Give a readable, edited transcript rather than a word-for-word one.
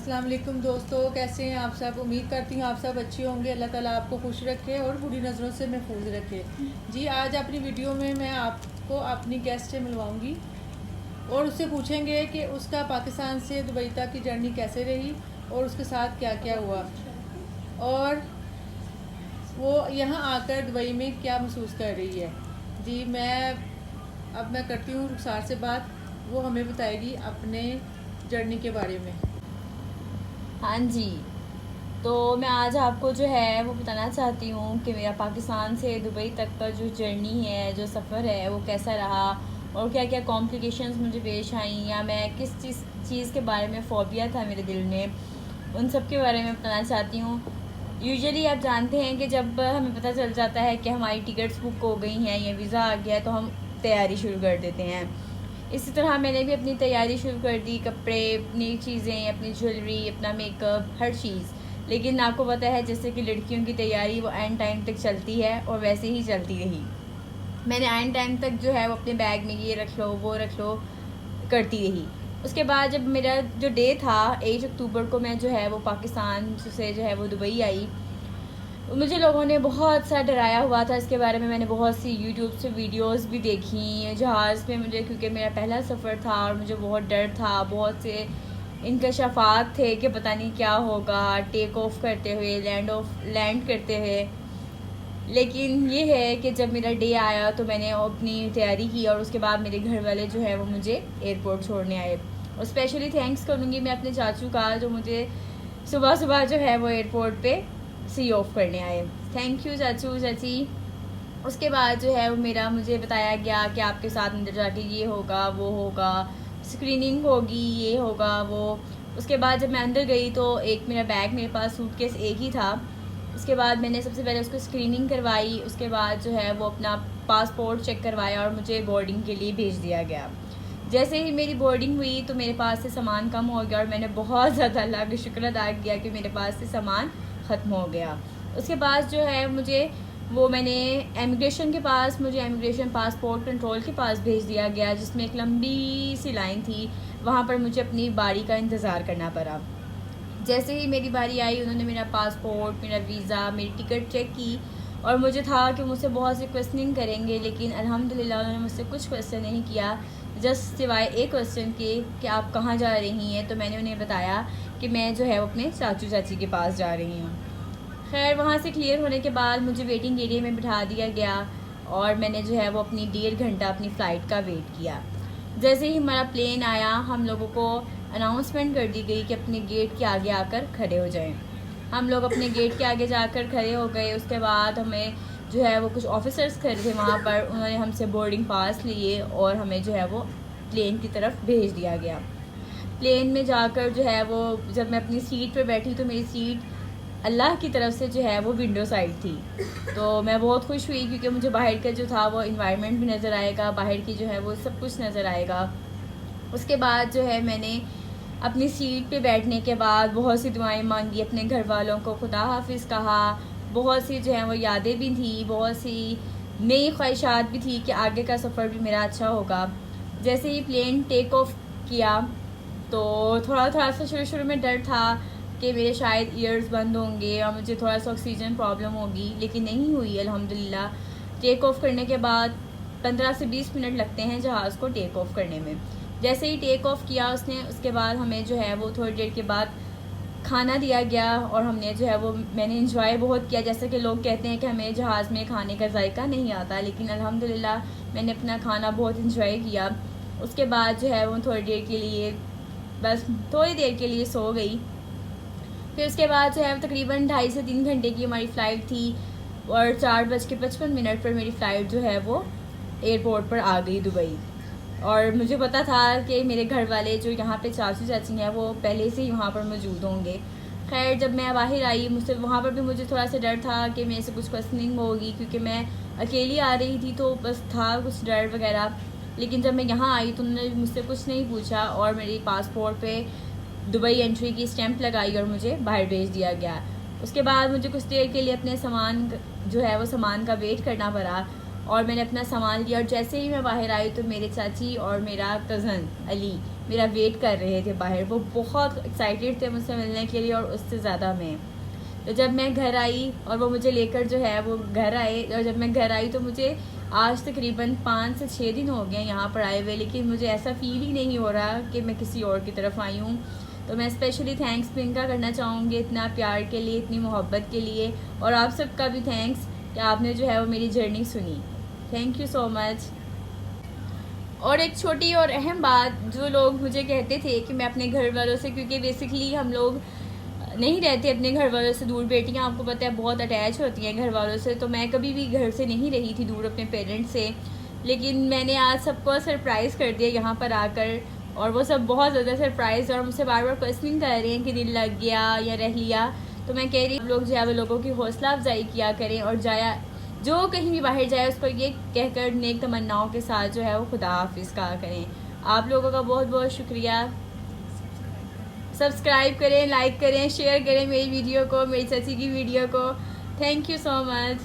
अस्सलाम वालेकुम दोस्तों, कैसे हैं आप सब। उम्मीद करती हूँ आप सब अच्छे होंगे। अल्लाह ताला आपको खुश रखे और बुरी नज़रों से महफूज रखे। जी, आज अपनी वीडियो में मैं आपको अपनी गेस्ट से मिलवाऊंगी और उससे पूछेंगे कि उसका पाकिस्तान से दुबई तक की जर्नी कैसे रही और उसके साथ क्या क्या हुआ और वो यहाँ आकर दुबई में क्या महसूस कर रही है। जी, मैं करती हूँ रुखसार से बात। वो हमें बताएगी अपने जर्नी के बारे में। हाँ जी। तो मैं आज आपको जो है वो बताना चाहती हूँ कि मेरा पाकिस्तान से दुबई तक का जो जर्नी है, जो सफ़र है, वो कैसा रहा और क्या क्या कॉम्प्लिकेशंस मुझे पेश आई, या मैं किस चीज़ के बारे में फ़ोबिया था मेरे दिल में, उन सब के बारे में बताना चाहती हूँ। यूजुअली आप जानते हैं कि जब हमें पता चल जाता है कि हमारी टिकट्स बुक हो गई हैं या वीज़ा आ गया है तो हम तैयारी शुरू कर देते हैं। इसी तरह मैंने भी अपनी तैयारी शुरू कर दी, कपड़े, अपनी चीज़ें, अपनी ज्वेलरी, अपना मेकअप, हर चीज़। लेकिन आपको पता है जैसे कि लड़कियों की तैयारी वो एंड टाइम तक चलती है और वैसे ही चलती रही। मैंने एंड टाइम तक जो है वो अपने बैग में ये रख लो वो रख लो करती रही। उसके बाद जब मेरा जो डे था 8 अक्टूबर को, मैं जो है वो पाकिस्तान से जो है वो दुबई आई। मुझे लोगों ने बहुत सा डराया हुआ था, इसके बारे में मैंने बहुत सी यूट्यूब से वीडियोस भी देखी जहाज़ में मुझे, क्योंकि मेरा पहला सफ़र था और मुझे बहुत डर था। बहुत से इंकशाफात थे कि पता नहीं क्या होगा टेक ऑफ करते हुए, लैंड करते हुए। लेकिन ये है कि जब मेरा डे आया तो मैंने अपनी तैयारी की और उसके बाद मेरे घर वाले जो है वो मुझे एयरपोर्ट छोड़ने आए। और स्पेशली थैंक्स करूँगी मैं अपने चाचू का, जो मुझे सुबह सुबह जो है वो एयरपोर्ट पे सी ऑफ करने आए। थैंक यू चाचू चाची। उसके बाद जो है वो मुझे बताया गया कि आपके साथ अंदर जाके ये होगा वो होगा, स्क्रीनिंग होगी, ये होगा वो। उसके बाद जब मैं अंदर गई तो एक मेरा बैग, मेरे पास सूटकेस एक ही था। उसके बाद मैंने सबसे पहले उसको स्क्रीनिंग करवाई। उसके बाद जो है वो अपना पासपोर्ट चेक करवाया और मुझे बोर्डिंग के लिए भेज दिया गया। जैसे ही मेरी बोर्डिंग हुई तो मेरे पास से सामान कम हो गया और मैंने बहुत ज़्यादा अल्लाह का शुक्र अदा किया कि मेरे पास से सामान ख़त्म हो गया। उसके बाद जो है मैंने इमिग्रेशन के पास, मुझे इमिग्रेशन पासपोर्ट कंट्रोल के पास भेज दिया गया, जिसमें एक लंबी सी लाइन थी। वहाँ पर मुझे अपनी बारी का इंतज़ार करना पड़ा। जैसे ही मेरी बारी आई उन्होंने मेरा पासपोर्ट, मेरा वीज़ा, मेरी टिकट चेक की और मुझे था कि मुझसे बहुत से क्वेश्चनिंग करेंगे, लेकिन अल्हम्दुलिल्लाह उन्होंने मुझसे कुछ क्वेश्चन नहीं किया, जस्ट सिवाय एक क्वेश्चन के कि आप कहाँ जा रही हैं। तो मैंने उन्हें बताया कि मैं जो है वो अपने चाचू चाची के पास जा रही हूँ। खैर, वहाँ से क्लियर होने के बाद मुझे वेटिंग एरिया में बिठा दिया गया और मैंने जो है वो अपनी 1.5 घंटा अपनी फ़्लाइट का वेट किया। जैसे ही हमारा प्लेन आया हम लोगों को अनाउंसमेंट कर दी गई कि अपने गेट के आगे आकर खड़े हो जाएं। हम लोग अपने गेट के आगे जाकर खड़े हो गए। उसके बाद हमें जो है वो कुछ ऑफिसर्स खड़े थे वहाँ पर, उन्होंने हमसे बोर्डिंग पास लिए और हमें जो है वो प्लेन की तरफ भेज दिया गया। प्लेन में जाकर जो है वो जब मैं अपनी सीट पर बैठी तो मेरी सीट अल्लाह की तरफ से जो है वो विंडो साइड थी। तो मैं बहुत खुश हुई क्योंकि मुझे बाहर का जो था वो इन्वायरमेंट भी नज़र आएगा, बाहर की जो है वो सब कुछ नज़र आएगा। उसके बाद जो है मैंने अपनी सीट पे बैठने के बाद बहुत सी दुआएं मांगी, अपने घर वालों को खुदा हाफिज़ कहा। बहुत सी जो है वो यादें भी थी, बहुत सी नई ख्वाहिशात भी थी कि आगे का सफ़र भी मेरा अच्छा होगा। जैसे ही प्लेन टेक ऑफ किया तो थोड़ा थोड़ा सा शुरू में डर था कि मेरे शायद ईयर्स बंद होंगे और मुझे थोड़ा सा ऑक्सीजन प्रॉब्लम होगी, लेकिन नहीं हुई अल्हम्दुलिल्लाह। टेक ऑफ़ करने के बाद 15 से 20 मिनट लगते हैं जहाज़ को टेक ऑफ़ करने में। जैसे ही टेक ऑफ़ किया उसने, उसके बाद हमें जो है वो थोड़ी देर के बाद खाना दिया गया और हमने जो है वो मैंने इंजॉय बहुत किया। जैसे कि लोग कहते हैं कि हमें जहाज़ में खाने का जायका नहीं आता, लेकिन अल्हम्दुलिल्लाह मैंने अपना खाना बहुत इंजॉय किया। उसके बाद जो है वो थोड़ी देर के लिए, बस थोड़ी देर के लिए सो गई। फिर उसके बाद जो है तकरीबन 2.5 से 3 घंटे की हमारी फ़्लाइट थी और 4:55 पर मेरी फ़्लाइट जो है वो एयरपोर्ट पर आ गई दुबई। और मुझे पता था कि मेरे घर वाले जो यहाँ पे चाचू चाची हैं वो पहले से ही वहाँ पर मौजूद होंगे। खैर, जब मैं बाहर आई मुझसे वहाँ पर भी मुझे थोड़ा सा डर था कि मेरे से कुछ क्वेश्चनिंग होगी, क्योंकि मैं अकेली आ रही थी तो बस था कुछ डर वगैरह। लेकिन जब मैं यहाँ आई तो उन्होंने मुझसे कुछ नहीं पूछा और मेरी पासपोर्ट पे दुबई एंट्री की स्टैंप लगाई और मुझे बाहर भेज दिया गया। उसके बाद मुझे कुछ देर के लिए अपने सामान जो है वो सामान का वेट करना पड़ा और मैंने अपना सामान लिया। और जैसे ही मैं बाहर आई तो मेरे चाची और मेरा कज़न अली मेरा वेट कर रहे थे बाहर। वो बहुत एक्साइटेड थे मुझसे मिलने के लिए, और उससे ज़्यादा मैं। तो जब मैं घर आई और वो मुझे लेकर जो है वो घर आए, और जब मैं घर आई तो मुझे आज तकरीबन 5 से 6 दिन हो गए यहाँ पर आए हुए, लेकिन मुझे ऐसा फील ही नहीं हो रहा कि मैं किसी और की तरफ आई हूँ। तो मैं स्पेशली थैंक्स भी इनका करना चाहूँगी इतना प्यार के लिए, इतनी मोहब्बत के लिए, और आप सबका भी थैंक्स कि आपने जो है वो मेरी जर्नी सुनी। Thank you so much. और एक छोटी और अहम बात, जो लोग मुझे कहते थे कि मैं अपने घर वालों से, क्योंकि बेसिकली हम लोग नहीं रहते अपने घर वालों से दूर, बेटियां आपको पता है बहुत अटैच होती हैं घर वालों से, तो मैं कभी भी घर से नहीं रही थी दूर अपने पेरेंट्स से, लेकिन मैंने आज सबको सरप्राइज़ कर दिया यहाँ पर आकर, और वो सब बहुत ज़्यादा सरप्राइज़, और मुझसे बार बार क्वेश्चनिंग कर रहे हैं कि दिल लग गया या रह लिया। तो मैं कह रही हूँ लोग जो है वो लोगों की हौसला अफजाई किया करें, और जाया जो कहीं भी बाहर जाए उसको ये कहकर नेक तमन्नाओं के साथ जो है वो खुदा हाफिज़ कहा करें। आप लोगों का बहुत बहुत शुक्रिया। सब्सक्राइब करें, लाइक करें, शेयर करें मेरी वीडियो को, मेरी चाची की वीडियो को। Thank you so much.